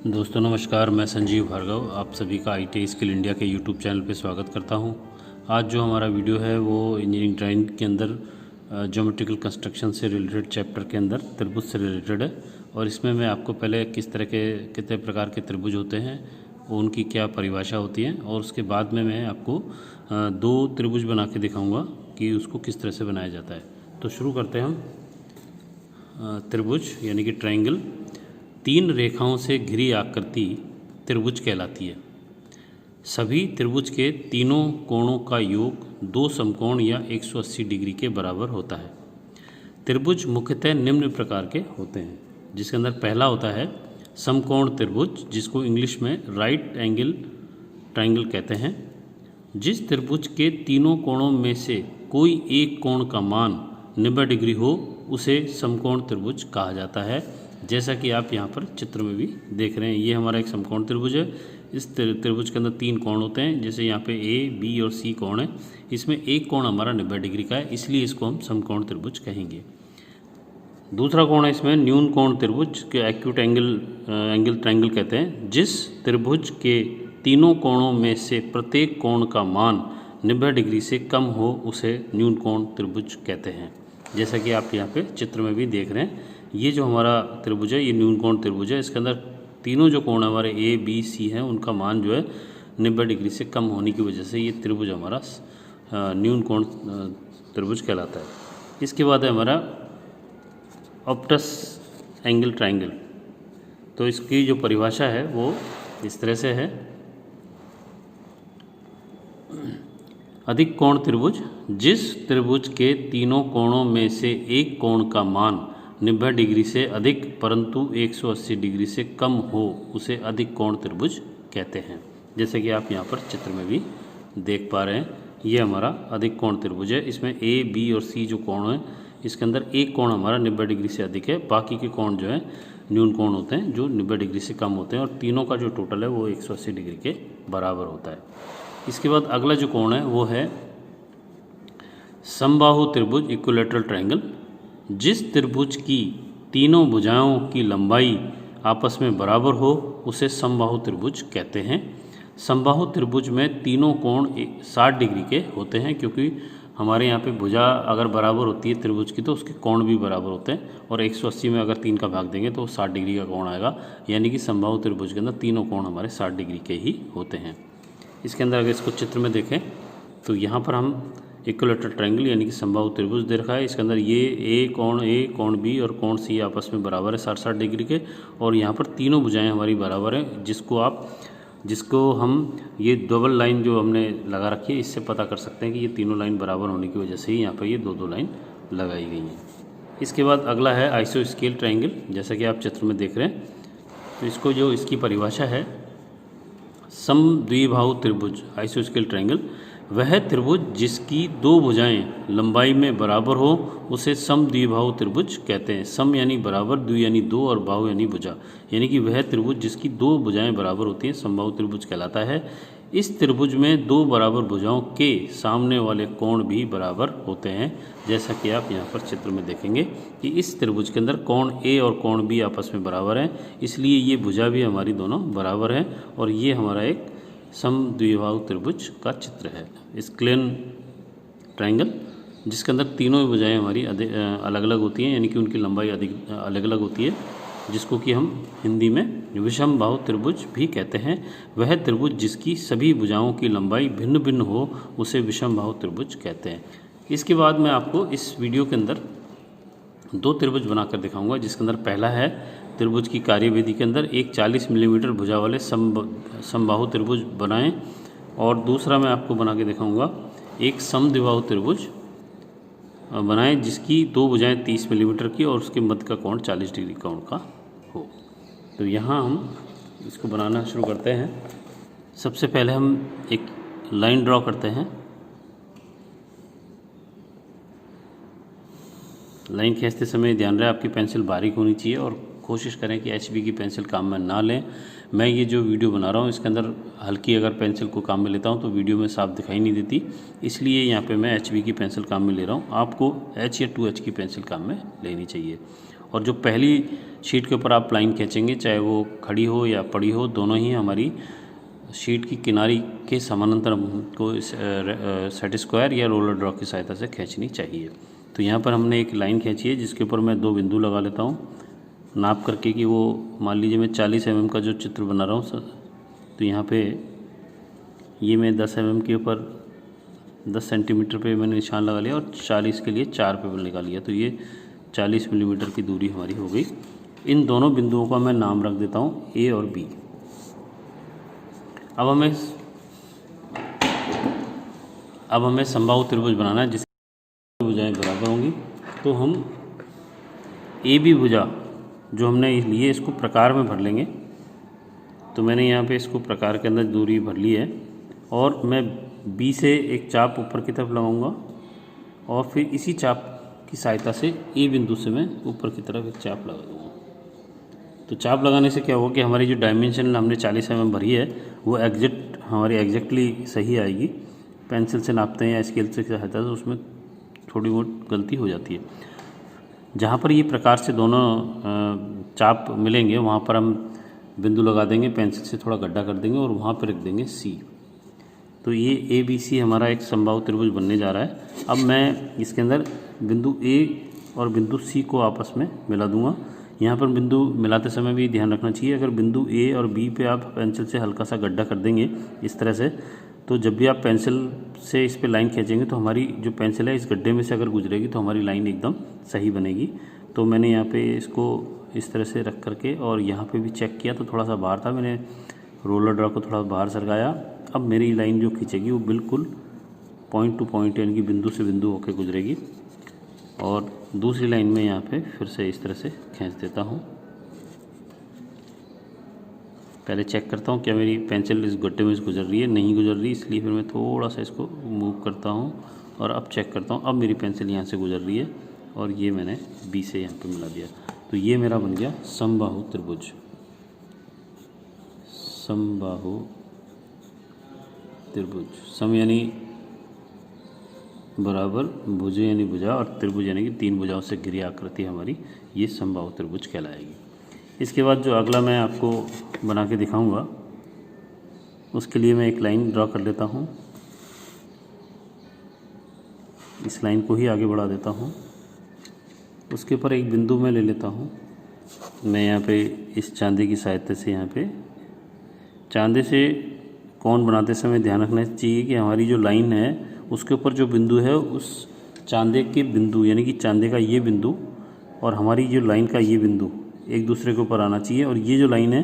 दोस्तों नमस्कार, मैं संजीव भार्गव आप सभी का IT स्किल इंडिया के YouTube चैनल पे स्वागत करता हूं। आज जो हमारा वीडियो है वो इंजीनियरिंग ड्राइंग के अंदर ज्योमेट्रिकल कंस्ट्रक्शन से रिलेटेड चैप्टर के अंदर त्रिभुज से रिलेटेड है। और इसमें मैं आपको पहले किस तरह के कितने प्रकार के त्रिभुज होते हैं, उनकी क्या परिभाषा होती है, और उसके बाद में मैं आपको दो त्रिभुज बना के दिखाऊँगा कि उसको किस तरह से बनाया जाता है। तो शुरू करते हैं हम। त्रिभुज यानी कि ट्रायंगल तीन रेखाओं से घिरी आकृति त्रिभुज कहलाती है। सभी त्रिभुज के तीनों कोणों का योग दो समकोण या 180 डिग्री के बराबर होता है। त्रिभुज मुख्यतः निम्न प्रकार के होते हैं, जिसके अंदर पहला होता है समकोण त्रिभुज, जिसको इंग्लिश में राइट एंगल ट्रायंगल कहते हैं। जिस त्रिभुज के तीनों कोणों में से कोई एक कोण का मान 90 डिग्री हो उसे समकोण त्रिभुज कहा जाता है। जैसा कि आप यहाँ पर चित्र में भी देख रहे हैं, ये हमारा एक समकोण त्रिभुज है। इस त्रिभुज के अंदर तीन कोण होते हैं, जैसे यहाँ पे A, B और C कोण है। इसमें एक कोण हमारा 90 डिग्री का है, इसलिए इसको हम समकोण त्रिभुज कहेंगे। दूसरा कोण है इसमें न्यून कोण त्रिभुज के एक्यूट एंगल ट्रायंगल कहते हैं। जिस त्रिभुज के तीनों कोणों में से प्रत्येक कोण का मान 90 डिग्री से कम हो उसे न्यून कोण त्रिभुज कहते हैं। जैसा कि आप यहाँ पे चित्र में भी देख रहे हैं, ये जो हमारा त्रिभुज है ये न्यून कोण त्रिभुज है। इसके अंदर तीनों जो कोण हमारे A, B, C हैं, उनका मान जो है 90 डिग्री से कम होने की वजह से ये त्रिभुज हमारा न्यून कोण त्रिभुज कहलाता है। इसके बाद है हमारा ऑप्टस एंगल ट्रायंगल। तो इसकी जो परिभाषा है वो इस तरह से है। अधिक कोण त्रिभुज, जिस त्रिभुज के तीनों कोणों में से एक कोण का मान 90 डिग्री से अधिक परंतु 180 डिग्री से कम हो उसे अधिक कोण त्रिभुज कहते हैं। जैसे कि आप यहाँ पर चित्र में भी देख पा रहे हैं, ये हमारा अधिक कोण त्रिभुज है। इसमें A, B और C जो कोण है, इसके अंदर एक कोण हमारा 90 डिग्री से अधिक है, बाकी के कोण जो है न्यून कोण होते हैं जो 90 डिग्री से कम होते हैं, और तीनों का जो टोटल है वो 180 डिग्री के बराबर होता है। इसके बाद अगला जो कोण है वो है समबाहु त्रिभुज इक्विलैटरल ट्रायंगल। जिस त्रिभुज की तीनों भुजाओं की लंबाई आपस में बराबर हो उसे समबाहु त्रिभुज कहते हैं। समबाहु त्रिभुज में तीनों कोण 60 डिग्री के होते हैं, क्योंकि हमारे यहाँ पे भुजा अगर बराबर होती है त्रिभुज की तो उसके कोण भी बराबर होते हैं, और 180 में अगर 3 का भाग देंगे तो 60 डिग्री का कोण आएगा। यानी कि समबाहु त्रिभुज के अंदर तीनों कोण हमारे 60 डिग्री के ही होते हैं। इसके अंदर अगर इसको चित्र में देखें तो यहाँ पर हम इक्विलैटरल ट्रायंगल यानी कि समबाहु त्रिभुज दे रखा है। इसके अंदर ये A, कोण B और कोण C आपस में बराबर है 60-60 डिग्री के, और यहाँ पर तीनों भुजाएं हमारी बराबर हैं, जिसको हम ये डबल लाइन जो हमने लगा रखी है इससे पता कर सकते हैं कि ये तीनों लाइन बराबर होने की वजह से ही यहाँ पर ये दो लाइन लगाई गई हैं। इसके बाद अगला है आइसोस्केल ट्रायंगल। जैसा कि आप चित्र में देख रहे हैं, तो इसको जो इसकी परिभाषा है समद्विबाहु त्रिभुज आइसोस्केल ट्रायंगल, वह त्रिभुज जिसकी दो भुजाएं लंबाई में बराबर हो उसे समद्विबाहु त्रिभुज कहते हैं। सम यानी बराबर, द्वि यानी दो, और बाहु यानी भुजा, यानी कि वह त्रिभुज जिसकी दो भुजाएं बराबर होती हैं समबाहु त्रिभुज कहलाता है। इस त्रिभुज में दो बराबर भुजाओं के सामने वाले कोण भी बराबर होते हैं। जैसा कि आप यहाँ पर चित्र में देखेंगे कि इस त्रिभुज के अंदर कोण A और कोण B आपस में बराबर हैं, इसलिए ये भुजा भी हमारी दोनों बराबर है, और ये हमारा एक समद्विबाहु त्रिभुज का चित्र है। स्क्लेन ट्रायंगल, जिसके अंदर तीनों भुजाएं हमारी अलग अलग होती हैं, यानी कि उनकी लंबाई अलग अलग होती है, जिसको कि हम हिंदी में विषम बाहु त्रिभुज भी कहते हैं। वह त्रिभुज जिसकी सभी भुजाओं की लंबाई भिन्न भिन्न हो उसे विषम बाहु त्रिभुज कहते हैं। इसके बाद मैं आपको इस वीडियो के अंदर दो त्रिभुज बनाकर दिखाऊंगा, जिसके अंदर पहला है त्रिभुज की कार्यविधि के अंदर एक 40 मिलीमीटर भुजा वाले समबाहु त्रिभुज बनाएं, और दूसरा मैं आपको बना के दिखाऊंगा एक समद्विबाहु त्रिभुज बनाएं जिसकी दो भुजाएं 30 मिलीमीटर की और उसके मध्य का कोण 40 डिग्री कोण का हो। तो यहाँ हम इसको बनाना शुरू करते हैं। सबसे पहले हम एक लाइन ड्रॉ करते हैं। लाइन खींचते समय ध्यान रहे आपकी पेंसिल बारीक होनी चाहिए, और कोशिश करें कि HB की पेंसिल काम में ना लें। मैं ये जो वीडियो बना रहा हूँ इसके अंदर हल्की अगर पेंसिल को काम में लेता हूँ तो वीडियो में साफ दिखाई नहीं देती, इसलिए यहाँ पे मैं HB की पेंसिल काम में ले रहा हूँ। आपको H या 2H की पेंसिल काम में लेनी चाहिए। और जो पहली शीट के ऊपर आप लाइन खींचेंगे, चाहे वो खड़ी हो या पड़ी हो, दोनों ही हमारी शीट की किनारी के समानांतर हमको सेट स्क्वायर या रोलर ड्रॉ की सहायता से खींचनी चाहिए। तो यहाँ पर हमने एक लाइन खींची है जिसके ऊपर मैं 2 बिंदु लगा लेता हूँ नाप करके कि वो मान लीजिए मैं 40 mm का जो चित्र बना रहा हूँ, तो यहाँ पे ये मैं 10 mm के ऊपर 10 सेंटीमीटर पे मैंने निशान लगा लिया और 40 के लिए 4 पे निकाल लिया। तो ये 40 मिलीमीटर की दूरी हमारी हो गई। इन दोनों बिंदुओं का मैं नाम रख देता हूँ ए और बी। अब हमें समबाहु त्रिभुज बनाना है जिसकी भुजाएं बराबर होंगी। तो हम ए बी भुजा जो हमने लिए इसको प्रकार में भर लेंगे। तो मैंने यहाँ पे इसको प्रकार के अंदर दूरी भर ली है और मैं बी से एक चाप ऊपर की तरफ लगाऊंगा और फिर इसी चाप की सहायता से ए बिंदु से मैं ऊपर की तरफ एक चाप लगा दूंगा। तो चाप लगाने से क्या होगा कि हमारी जो डायमेंशन हमने 40 mm भरी है वो हमारी एग्जैक्टली सही आएगी। पेंसिल से नापते हैं या स्केल से सहायता से उसमें थोड़ी बहुत गलती हो जाती है। जहाँ पर ये प्रकार से दोनों चाप मिलेंगे वहाँ पर हम बिंदु लगा देंगे, पेंसिल से थोड़ा गड्ढा कर देंगे और वहाँ पर रख देंगे सी। तो ये ए बी सी हमारा एक समबाहु त्रिभुज बनने जा रहा है। अब मैं इसके अंदर बिंदु ए और बिंदु सी को आपस में मिला दूंगा। यहाँ पर बिंदु मिलाते समय भी ध्यान रखना चाहिए, अगर बिंदु ए और बी पे आप पेंसिल से हल्का सा गड्ढा कर देंगे इस तरह से, तो जब भी आप पेंसिल से इस पे लाइन खींचेंगे तो हमारी जो पेंसिल है इस गड्ढे में से अगर गुजरेगी तो हमारी लाइन एकदम सही बनेगी। तो मैंने यहाँ पे इसको इस तरह से रख करके और यहाँ पे भी चेक किया तो थोड़ा सा बाहर था, मैंने रोलर ड्रॉ को थोड़ा बाहर सरकाया। अब मेरी लाइन जो खींचेगी वो बिल्कुल पॉइंट टू पॉइंट यानी कि बिंदु से बिंदु होकर गुजरेगी। और दूसरी लाइन में यहाँ पे फिर से इस तरह से खींच देता हूँ। पहले चेक करता हूँ क्या मेरी पेंसिल इस गड्ढे में से गुजर रही है, नहीं गुजर रही, इसलिए फिर मैं थोड़ा सा इसको मूव करता हूँ और अब चेक करता हूँ। अब मेरी पेंसिल यहाँ से गुजर रही है और ये मैंने बी से यहाँ पे मिला दिया। तो ये मेरा बन गया समबाहु त्रिभुज। समबाहु त्रिभुज, सम यानी बराबर, भुज यानी भुजा और त्रिभुज यानी कि 3 भुजाओं से घिरी आकृति हमारी ये समबाहु त्रिभुज कहलाएगी। इसके बाद जो अगला मैं आपको बना के दिखाऊंगा उसके लिए मैं एक लाइन ड्रॉ कर लेता हूँ। इस लाइन को ही आगे बढ़ा देता हूँ। उसके ऊपर एक बिंदु मैं ले लेता हूँ। मैं यहाँ पे इस चांदी की सहायता से यहाँ पे चांदे से कोण बनाते समय ध्यान रखना चाहिए कि हमारी जो लाइन है उसके ऊपर जो बिंदु है उस चांदे के बिंदु यानी कि चांदे का ये बिंदु और हमारी जो लाइन का ये बिंदु एक दूसरे के ऊपर आना चाहिए और ये जो लाइन है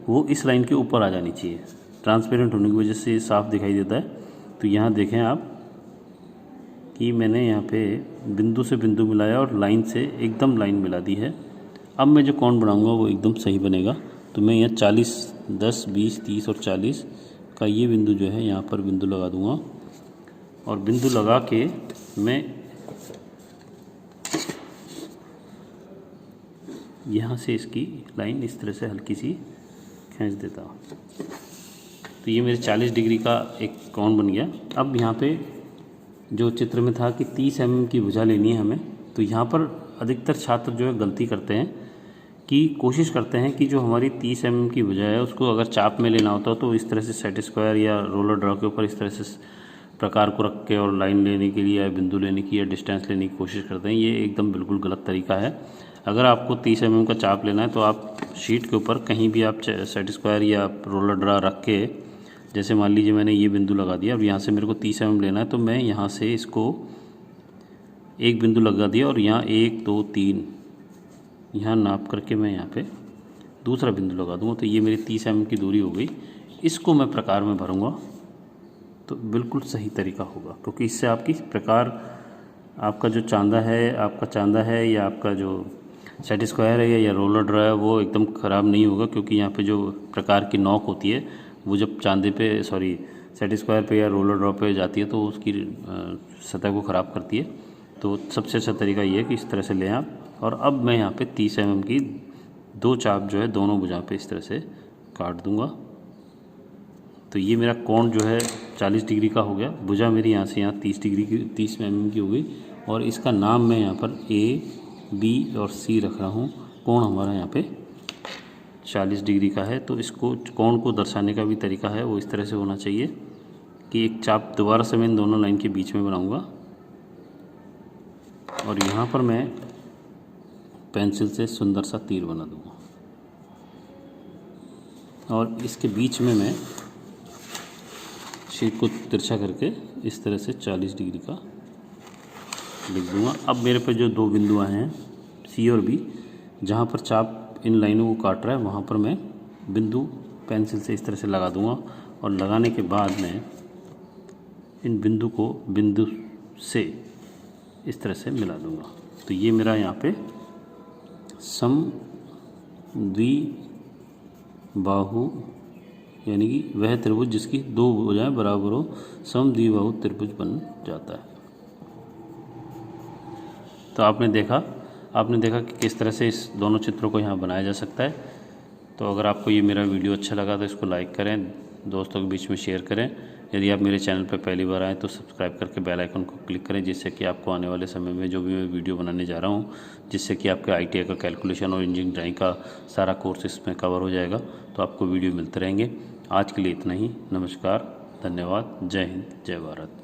वो इस लाइन के ऊपर आ जानी चाहिए। ट्रांसपेरेंट होने की वजह से साफ दिखाई देता है। तो यहाँ देखें आप कि मैंने यहाँ पे बिंदु से बिंदु मिलाया और लाइन से एकदम लाइन मिला दी है। अब मैं जो कोण बनाऊंगा वो एकदम सही बनेगा। तो मैं यहाँ 40, 10, 20, 30 और 40 का ये बिंदु जो है यहाँ पर बिंदु लगा दूंगा और बिंदु लगा के मैं यहाँ से इसकी लाइन इस तरह से हल्की सी खींच देता हूँ। तो ये मेरे 40 डिग्री का एक कोण बन गया। अब यहाँ पे जो चित्र में था कि 30 mm की भुजा लेनी है हमें, तो यहाँ पर अधिकतर छात्र जो है गलती करते हैं कि कोशिश करते हैं कि जो हमारी 30 mm की भुजा है उसको अगर चाप में लेना होता तो इस तरह से सेट स्क्वायर या रोलर ड्रॉ के ऊपर इस तरह से प्रकार को रख के और लाइन लेने के लिए या बिंदु लेने की या डिस्टेंस लेने की कोशिश करते हैं। ये एकदम बिल्कुल गलत तरीका है। अगर आपको 30 mm का चाप लेना है तो आप शीट के ऊपर कहीं भी आप सेट स्क्वायर या रोलर ड्रॉ रख के, जैसे मान लीजिए मैंने ये बिंदु लगा दिया, अब यहाँ से मेरे को 30 mm लेना है तो मैं यहाँ से इसको एक बिंदु लगा दिया और यहाँ 1, 2, 3 यहाँ नाप करके मैं यहाँ पे दूसरा बिंदु लगा दूँगा। तो ये मेरी 30 mm की दूरी हो गई। इसको मैं प्रकार में भरूँगा तो बिल्कुल सही तरीका होगा, क्योंकि इससे आपकी प्रकार, आपका जो चांदा है या आपका जो सेट स्क्वायर है या रोलर ड्रॉ है वो एकदम ख़राब नहीं होगा, क्योंकि यहाँ पे जो प्रकार की नॉक होती है वो जब सेट स्क्वायर पे या रोलर ड्रॉ पे जाती है तो उसकी सतह को ख़राब करती है। तो सबसे अच्छा तरीका ये है कि इस तरह से लें आप। और अब मैं यहाँ पे 30 mm की 2 चाप जो है दोनों भुजा पे इस तरह से काट दूँगा। तो ये मेरा कोण जो है 40 डिग्री का हो गया। भुजा मेरी यहाँ से यहाँ 30 mm की हो गई और इसका नाम मैं यहाँ पर A, बी और सी रख रहा हूँ। कोण हमारा यहाँ पे 40 डिग्री का है, तो इसको कोण को दर्शाने का भी तरीका है वो इस तरह से होना चाहिए कि एक चाप दोबारा से मैं इन दोनों लाइन के बीच में बनाऊँगा और यहाँ पर मैं पेंसिल से सुंदर सा तीर बना दूँगा और इसके बीच में मैं शीट को तिरछा करके इस तरह से 40 डिग्री का लिख दूँगा। अब मेरे पे जो दो बिंदु आए हैं सी और बी, जहाँ पर चाप इन लाइनों को काट रहा है वहाँ पर मैं बिंदु पेंसिल से इस तरह से लगा दूँगा और लगाने के बाद मैं इन बिंदु को बिंदु से इस तरह से मिला दूँगा। तो ये मेरा यहाँ पे समद्विबाहु यानी कि वह त्रिभुज जिसकी दो भुजाएं बराबर हो, समद्विबाहु त्रिभुज बन जाता है। तो आपने देखा कि किस तरह से इस दोनों चित्रों को यहाँ बनाया जा सकता है। तो अगर आपको ये मेरा वीडियो अच्छा लगा तो इसको लाइक करें, दोस्तों के बीच में शेयर करें। यदि आप मेरे चैनल पर पहली बार आएँ तो सब्सक्राइब करके बेल आइकन को क्लिक करें, जिससे कि आपको आने वाले समय में जो भी मैं वीडियो बनाने जा रहा हूँ, जिससे कि आपके ITI का कैलकुलेशन और इंजीनियरिंग ड्राइंग का सारा कोर्स इसमें कवर हो जाएगा, तो आपको वीडियो मिलते रहेंगे। आज के लिए इतना ही। नमस्कार, धन्यवाद, जय हिंद, जय भारत।